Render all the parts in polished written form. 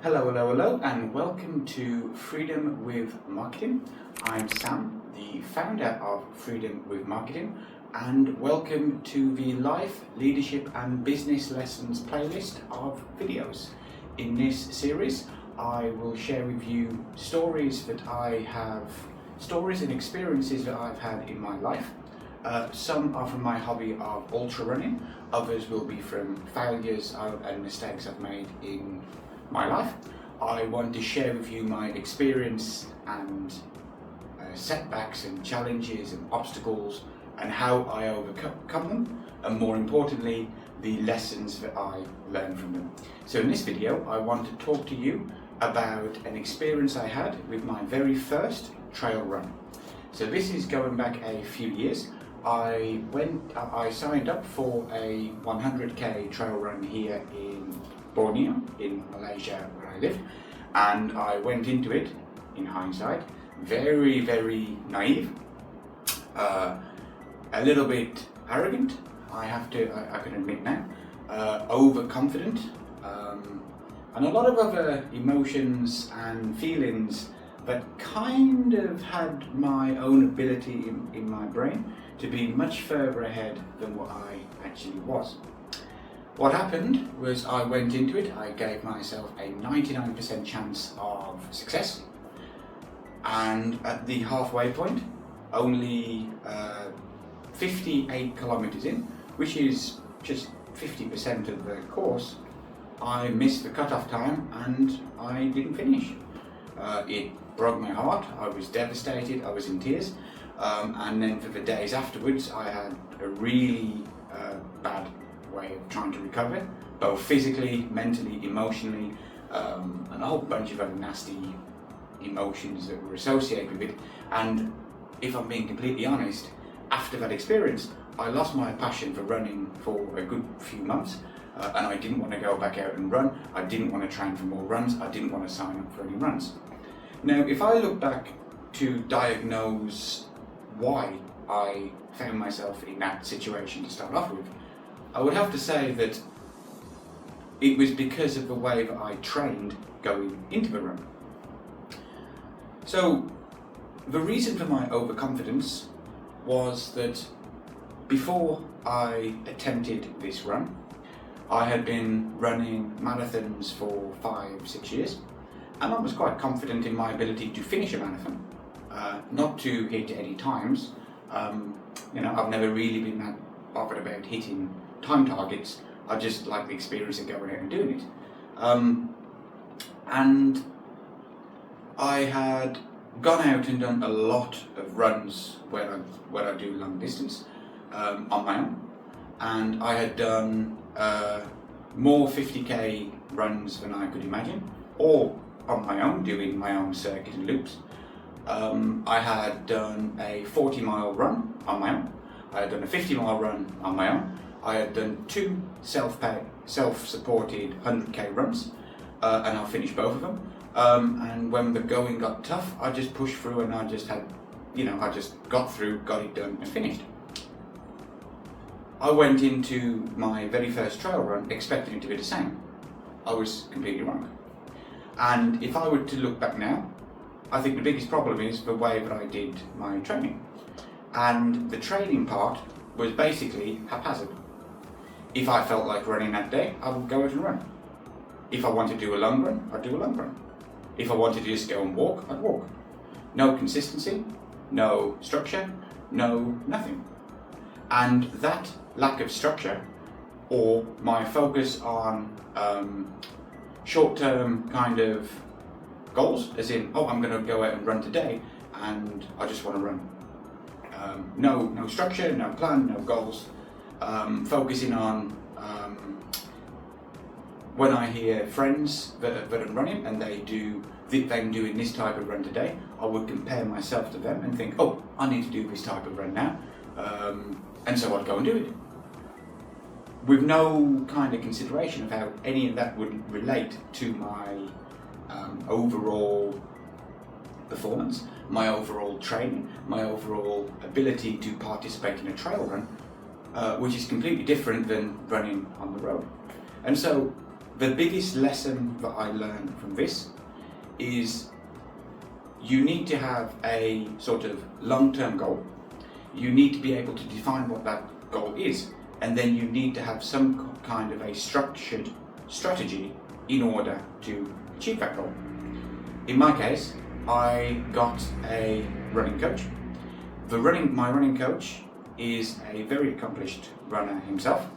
Hello, and welcome to Freedom with Marketing. I'm Sam, the founder of Freedom with Marketing, and welcome to the Life, Leadership and Business Lessons playlist of videos. In this series, I will share with you stories and experiences that I've had in my life. Some are from my hobby of ultra running, others will be from failures and mistakes I've made in my life. I want to share with you my experience and setbacks and challenges and obstacles and how I overcome them, and more importantly, the lessons that I learned from them. So in this video, I want to talk to you about an experience I had with my very first trail run. So this is going back a few years. I signed up for a 100k trail run here in Borneo, in Malaysia, where I live, and I went into it, in hindsight, very, very naive, a little bit arrogant, I can admit now, overconfident, and a lot of other emotions and feelings that kind of had my own ability in my brain to be much further ahead than what I actually was. What happened was I went into it, I gave myself a 99% chance of success, and at the halfway point, only 58 kilometers in, which is just 50% of the course, I missed the cutoff time and I didn't finish. It broke my heart, I was devastated, I was in tears, and then for the days afterwards I had a really bad way of trying to recover, both physically, mentally, emotionally, and a whole bunch of other nasty emotions that were associated with it. And if I'm being completely honest, after that experience, I lost my passion for running for a good few months, and I didn't want to go back out and run. I didn't want to train for more runs. I didn't want to sign up for any runs. Now, if I look back to diagnose why I found myself in that situation to start off with, I would have to say that it was because of the way that I trained going into the run. So the reason for my overconfidence was that before I attempted this run, I had been running marathons for 5-6 years, and I was quite confident in my ability to finish a marathon, not to hit any times. I've never really been that bothered about hitting time targets. I just like the experience of going out and doing it. And I had gone out and done a lot of runs where I do long distance on my own, and I had done more 50k runs than I could imagine, all on my own, doing my own circuit and loops. I had done a 40-mile run on my own. I had done a 50-mile run on my own. I had done 2 self-supported 100k runs, and I finished both of them. And when the going got tough, I just pushed through, and I just got through, got it done, and finished. I went into my very first trail run expecting it to be the same. I was completely wrong. And if I were to look back now, I think the biggest problem is the way that I did my training. And the training part was basically haphazard. If I felt like running that day, I would go out and run. If I wanted to do a long run, I'd do a long run. If I wanted to just go and walk, I'd walk. No consistency, no structure, no nothing. And that lack of structure, or my focus on short-term kind of goals, as in, I'm going to go out and run today, and I just want to run. No structure, no plan, no goals. Focusing on when I hear friends that are running and them doing this type of run today, I would compare myself to them and think, I need to do this type of run now, and so I'd go and do it, with no kind of consideration of how any of that would relate to my overall performance, my overall training, my overall ability to participate in a trail run, which is completely different than running on the road. And so The biggest lesson that I learned from this is you need to have a sort of long-term goal. You need to be able to define what that goal is, and then you need to have some kind of a structured strategy in order to achieve that goal. In my case, I got a running coach. My running coach is a very accomplished runner himself,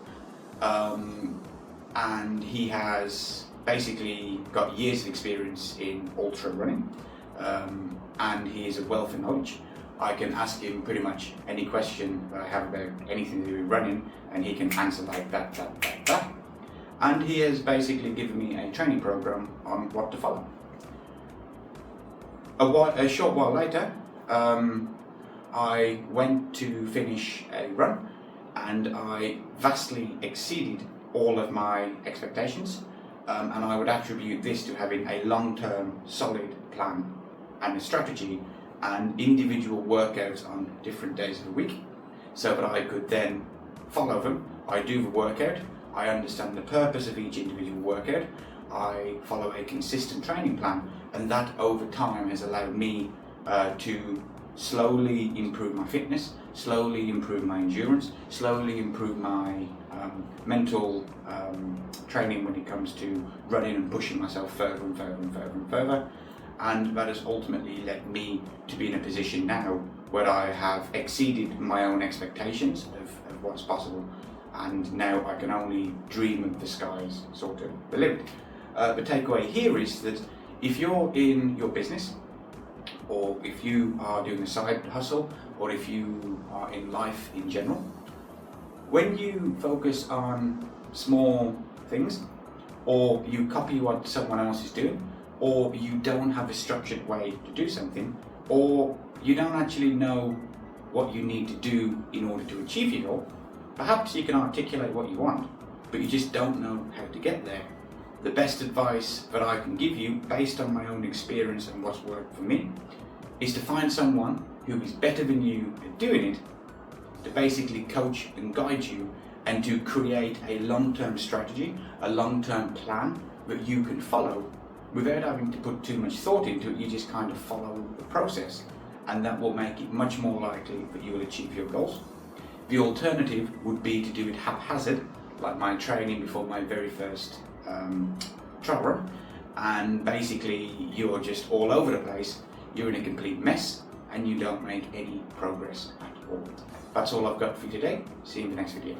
and he has basically got years of experience in ultra running, and he is a wealth of knowledge. I can ask him pretty much any question that I have about anything to do with running, and he can answer like that. And he has basically given me a training program on what to follow. A short while later, I went to finish a run, and I vastly exceeded all of my expectations, and I would attribute this to having a long-term solid plan and a strategy and individual workouts on different days of the week, so that I could then follow them. I do the workout, I understand the purpose of each individual workout, I follow a consistent training plan, and that over time has allowed me to slowly improve my fitness, slowly improve my endurance, slowly improve my mental training when it comes to running and pushing myself further and further and further and further. And that has ultimately led me to be in a position now where I have exceeded my own expectations of what's possible, and now I can only dream of the skies sort of the limit. The takeaway here is that if you're in your business, or if you are doing a side hustle, or if you are in life in general, when you focus on small things, or you copy what someone else is doing, or you don't have a structured way to do something, or you don't actually know what you need to do in order to achieve your goal, perhaps you can articulate what you want, but you just don't know how to get there. The best advice that I can give you, based on my own experience and what's worked for me, is to find someone who is better than you at doing it, to basically coach and guide you, and to create a long-term strategy, a long-term plan that you can follow without having to put too much thought into it. You just kind of follow the process, and that will make it much more likely that you will achieve your goals. The alternative would be to do it haphazard, like my training before my very first trial run, and basically you're just all over the place, you're in a complete mess, and you don't make any progress at all. That's all I've got for you today. See you in the next video.